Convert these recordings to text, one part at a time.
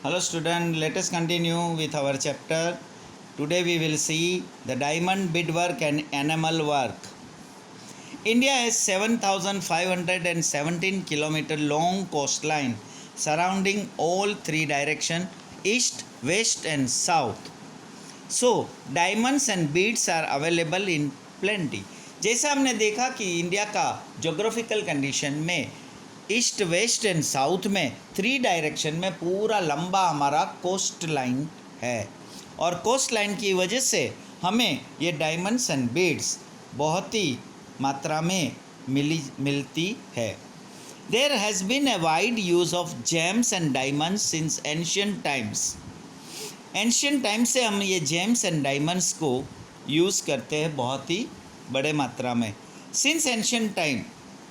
Hello student, let us continue with our chapter. Today we will see the diamond beadwork and enamel work. India has 7,517 km long coastline surrounding all three directions, east, west and south. So diamonds and beads are available in plenty. जैसा हमने देखा कि India का geographical condition में east west and south में three direction में पूरा लंबा हमारा कोस्ट लाइन है और कोस्ट लाइन की वजह से हमें ये डायमंड्स एंड बीड्स बहुत ही मात्रा में मिलती है. There has been a wide use of gems and diamonds since ancient times. Ancient time से हम ये जेम्स एंड डायमंड्स को यूज़ करते हैं बहुत ही बड़े मात्रा में. Since ancient time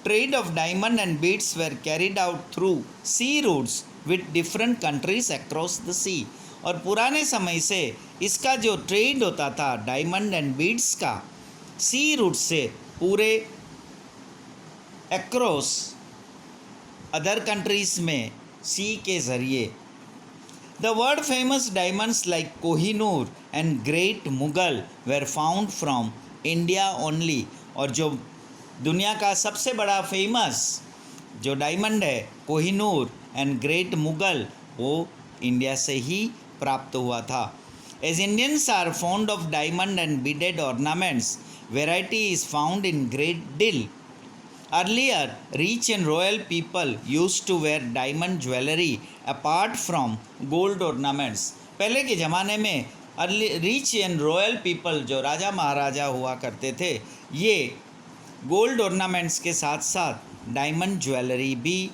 trade of diamond and beads were carried out through sea routes with different countries across the sea. और पुराने समय से इसका जो ट्रेड होता था डायमंड एंड बीड्स का सी रूट से पूरे अक्रॉस अदर कंट्रीज़ में सी के ज़रिए. The world famous diamonds like Kohinoor and great Mughal were found from India only. और जो दुनिया का सबसे बड़ा फेमस जो डायमंड है कोहिनूर एंड ग्रेट मुगल वो इंडिया से ही प्राप्त हुआ था. As Indians are fond of diamond and beaded ornaments, variety is found in great deal. Earlier rich and royal people use to wear diamond jewellery apart from gold ornaments. पहले के ज़माने में rich and royal people जो राजा महाराजा हुआ करते थे ये gold ornaments के साथ साथ डायमंड ज्वेलरी भी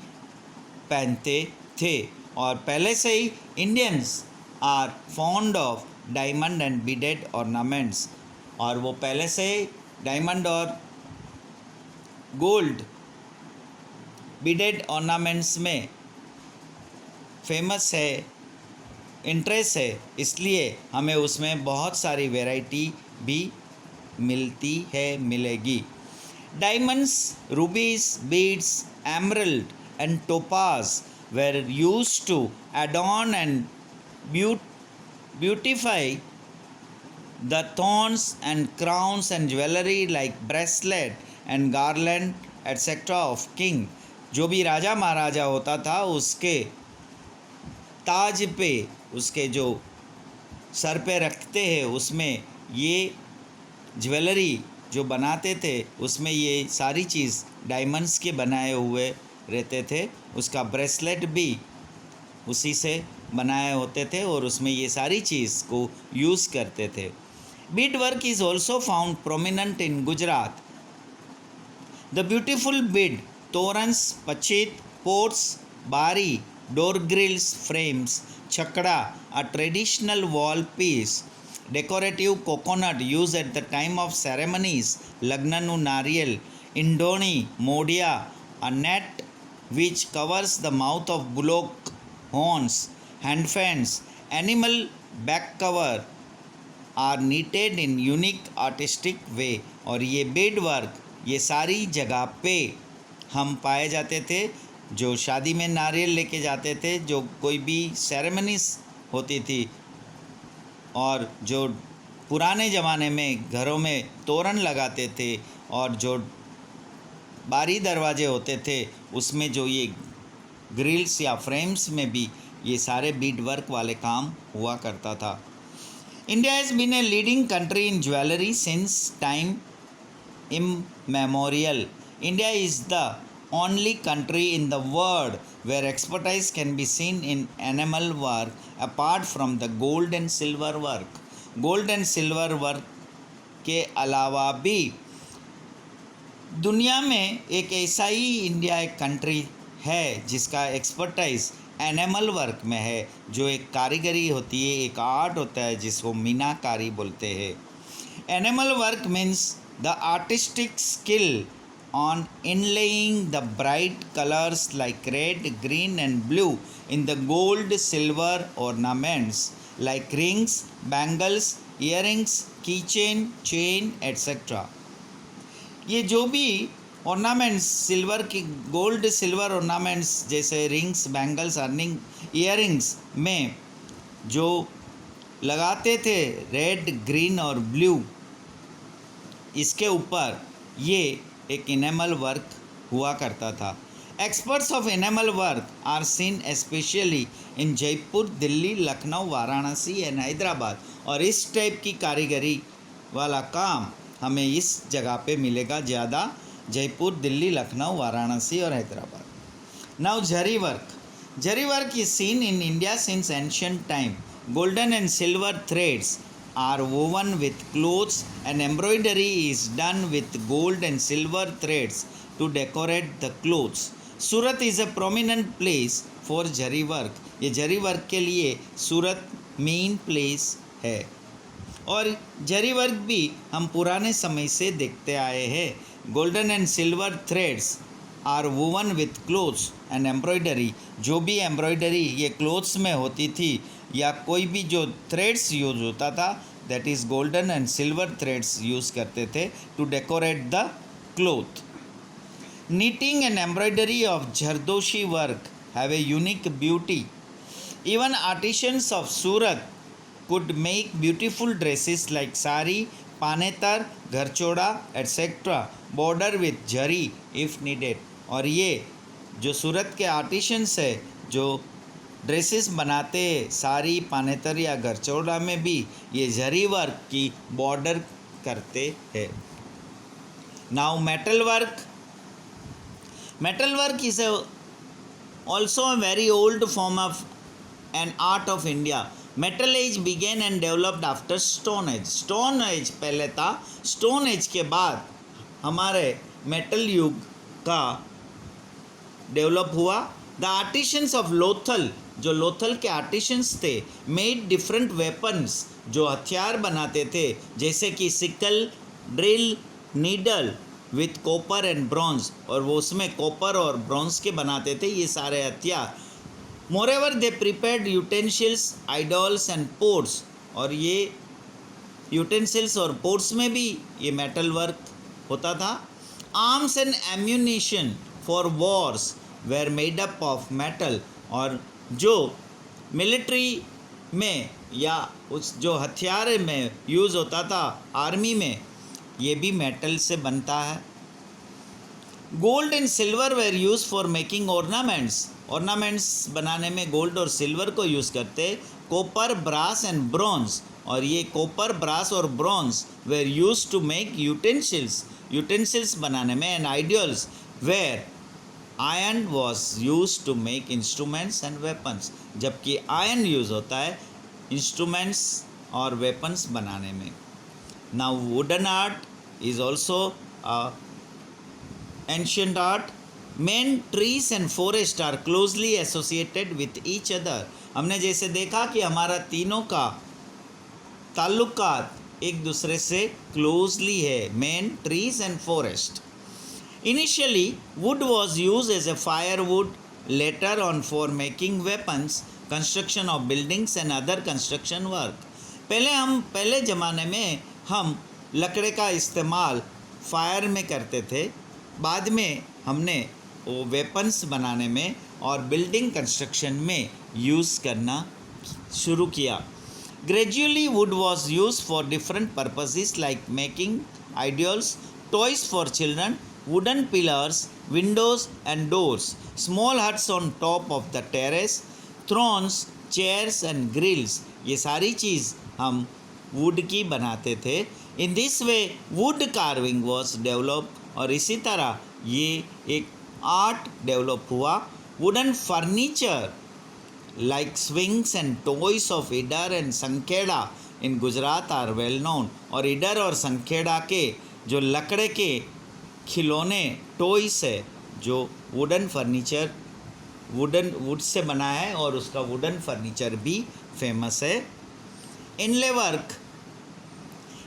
पहनते थे. और पहले से ही Indians are fond of diamond and beaded ornaments और वो पहले से ही डायमंड और गोल्ड बीडेड ऑर्नामेंट्स में फेमस है, इंटरेस्ट है, इसलिए हमें उसमें बहुत सारी वैरायटी भी मिलेगी. Diamonds, rubies, beads, emerald and topaz were used to adorn and beautify the thorns and crowns and jewelry like bracelet and garland etc. of king. जो भी राजा महाराजा होता था उसके ताज पे उसके जो सर पे रखते हैं उसमें ये ज्वेलरी जो बनाते थे उसमें ये सारी चीज़ डायमंड्स के बनाए हुए रहते थे. उसका ब्रेसलेट भी उसी से बनाए होते थे और उसमें ये सारी चीज़ को यूज़ करते थे. Bead work is also found prominent in Gujarat. The beautiful bead torans, पचित, पोर्ट्स, बारी, डोर ग्रिल्स, फ्रेम्स, छकड़ा, a traditional wall piece. Decorative coconut used at the time of ceremonies, Lagnanu Nariyal, Indoni, Modia, a net which covers the mouth of bullock horns, hand fans, animal back cover are knitted in unique artistic way. और ये bead work ये सारी जगह पे हम पाए जाते थे. जो शादी में नारियल लेके जाते थे, जो कोई भी सेरेमनीज होती थी और जो पुराने ज़माने में घरों में तोरण लगाते थे और जो बारी दरवाजे होते थे उसमें जो ये ग्रिल्स या फ्रेम्स में भी ये सारे बीड वर्क वाले काम हुआ करता था. India has been a leading country in jewellery since time immemorial. India is the only country in the world where expertise can be seen in enamel work apart from the gold and silver work. Gold and silver work के अलावा भी दुनिया में एक ऐसा ही India एक country है जिसका एक्सपर्टाइज एनिमल वर्क में है, जो एक कारीगरी होती है, एक आर्ट होता है जिसको मीनाकारी बोलते हैं. Animal work means the artistic skill on inlaying the bright colors like red, green and blue in the gold, silver ornaments like rings, bangles, earrings, keychain, chain etc. ये जो भी ऑर्नामेंट्स सिल्वर की gold silver ornaments जैसे rings bangles earning earrings में जो लगाते थे red green और ब्लू, इसके ऊपर ये एक इनेमल वर्क हुआ करता था। Experts of enamel work are seen especially in Jaipur, Delhi, Lucknow, Varanasi and Hyderabad. और इस टाइप की कारीगरी वाला काम हमें इस जगह पे मिलेगा ज़्यादा, जयपुर, दिल्ली, लखनऊ, वाराणसी और Hyderabad. Now zari work is seen in India since ancient time. Golden and silver threads are woven with clothes and embroidery is done with gold and silver threads to decorate the clothes. Surat is a prominent place for zari work. ये जरी work के लिए सूरत main place है। और जरी work भी हम पुराने समय से देखते आए हैं। Golden and silver threads are woven with clothes and embroidery, जो भी एम्ब्रॉयडरी ये क्लोथ्स में होती थी या कोई भी जो थ्रेड्स यूज होता था, that is golden and silver threads use करते थे to decorate the cloth. Knitting and embroidery of zardozi work have a unique beauty. Even artisans of Surat could make beautiful dresses like sari, panetar, gharchola etc. border with zari if needed। और ये जो सूरत के artisans है जो dresses बनाते हैं साड़ी, पानेतर या घरचोड़ा में भी ये जरी वर्क की बॉर्डर करते हैं। Now metal work is also a very old form of an art of India. Metal age began and developed after stone age. Stone age पहले था, स्टोन एज के बाद हमारे मेटल युग का डेवलप हुआ। द आर्टिशंस ऑफ लोथल, जो लोथल के आर्टिशंस थे, मेड डिफरेंट वेपन्स, जो हथियार बनाते थे जैसे कि sickle, drill, needle with copper and bronze, और वो उसमें कॉपर और ब्रॉन्ज के बनाते थे ये सारे हथियार। Moreover they prepared utensils, idols and ports, और ये यूटेंसिल्स और पोर्ट्स में भी ये मेटल वर्क होता था। Arms and ammunition for Wars were made up of metal, और जो मिलिट्री में या उस जो हथियार में यूज़ होता था आर्मी में, ये भी मेटल से बनता है। Gold and silver were use for making ornaments, ornaments बनाने में गोल्ड और सिल्वर को यूज़ करते। कॉपर, ब्रास एंड ब्रॉन्ज, और ये कॉपर, ब्रास और bronze were use to make utensils, utensils बनाने में। And ideals where iron was use to make instruments and weapons, जबकि आयरन यूज़ होता है इंस्ट्रूमेंट्स और वेपन्स बनाने में। Now wooden art is also ancient art. Man trees and forest are closely associated with each other. हमने जैसे देखा कि हमारा तीनों का ताल्लुकात एक दूसरे से क्लोजली है, main trees and forest. Initially, wood was used as a firewood, later on for making weapons, construction of buildings and other construction work. पहले ज़माने में हम लकड़े का इस्तेमाल फायर में करते थे, बाद में हमने वो वेपन्स बनाने में और बिल्डिंग कंस्ट्रक्शन में यूज़ करना शुरू किया। Gradually, wood was used for different purposes like making idols, toys for children, wooden pillars, windows and doors, small huts on top of the terrace, thrones, chairs and grills, ये सारी चीज़ हम would की बनाते थे। In this way wood carving was develop, और इसी तरह ये एक आर्ट डेवलप हुआ। Wooden furniture like swings and toys of Idar and Sankheda in Gujarat are well known, और इडर और संखेड़ा के जो लकड़े के खिलौने टॉयस है, जो वुडन फर्नीचर वुड से बना है और उसका वुडन फर्नीचर भी फेमस है। इनले work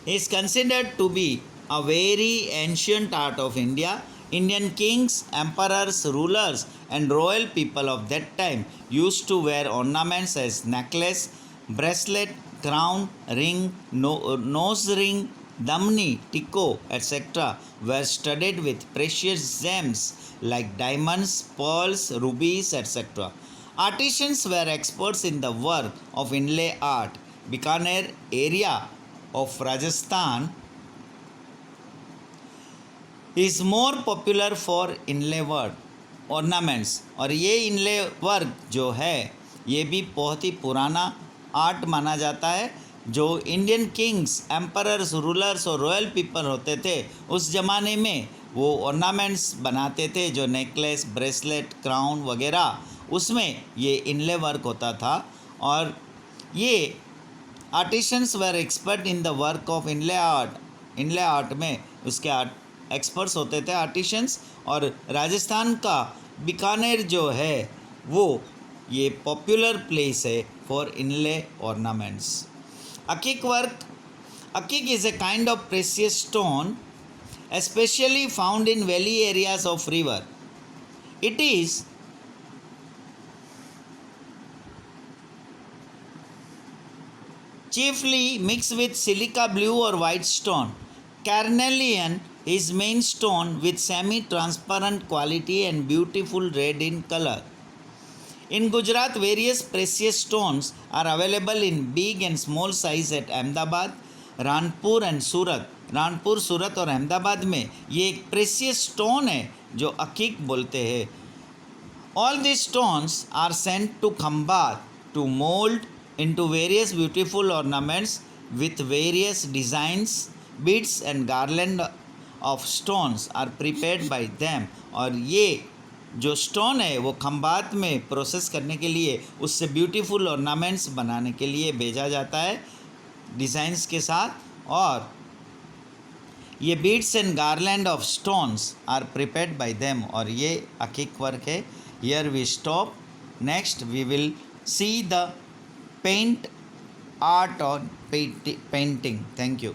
is considered to be a very ancient art of India. Indian kings, emperors, rulers and royal people of that time used to wear ornaments as necklace, bracelet, crown, ring, nose ring, Damni, Tikko, etc. were studded with precious gems like diamonds, pearls, rubies, etc. Artisans were experts in the work of inlay art. Bikaner area of Rajasthan is more popular for inlay work ornaments, और ये इनले work जो है ये भी बहुत ही पुराना art माना जाता है। जो इंडियन किंग्स, एम्परर्स, रूलर्स और रॉयल पीपल होते थे उस ज़माने में वो ऑर्नामेंट्स बनाते थे, जो नेकलेस, ब्रेसलेट, क्राउन वगैरह, उसमें ये इनले वर्क होता था। और ये artisans were expert in the work of inlay art. Inlay art में उसके आर्ट एक्सपर्ट्स होते थे आर्टिशंस। और राजस्थान का बीकानेर जो है वो ये पॉपुलर प्लेस है for inlay ornaments. Akik work, akik is a kind of precious stone especially found in valley areas of river. It is chiefly mixed with silica blue or white stone. Carnelian is main stone with semi-transparent quality and beautiful red in color. In Gujarat, various precious stones are available in big and small size at Ahmedabad, Ranpur and Surat. Ranpur, Surat और अहमदाबाद में ये एक precious stone है जो अकीक बोलते हैं। All these stones are sent to Khambat to mold into various beautiful ornaments with various designs. Beads and garland of stones are prepared by them. और ये जो स्टोन है वो खंबात में प्रोसेस करने के लिए उससे ब्यूटीफुल ऑर्नामेंट्स बनाने के लिए भेजा जाता है डिज़ाइंस के साथ। और ये beads and garland of stones are prepared by them, और ये अकीक वर्क है। Here we stop. Next we will see the paint art on painting. Thank you.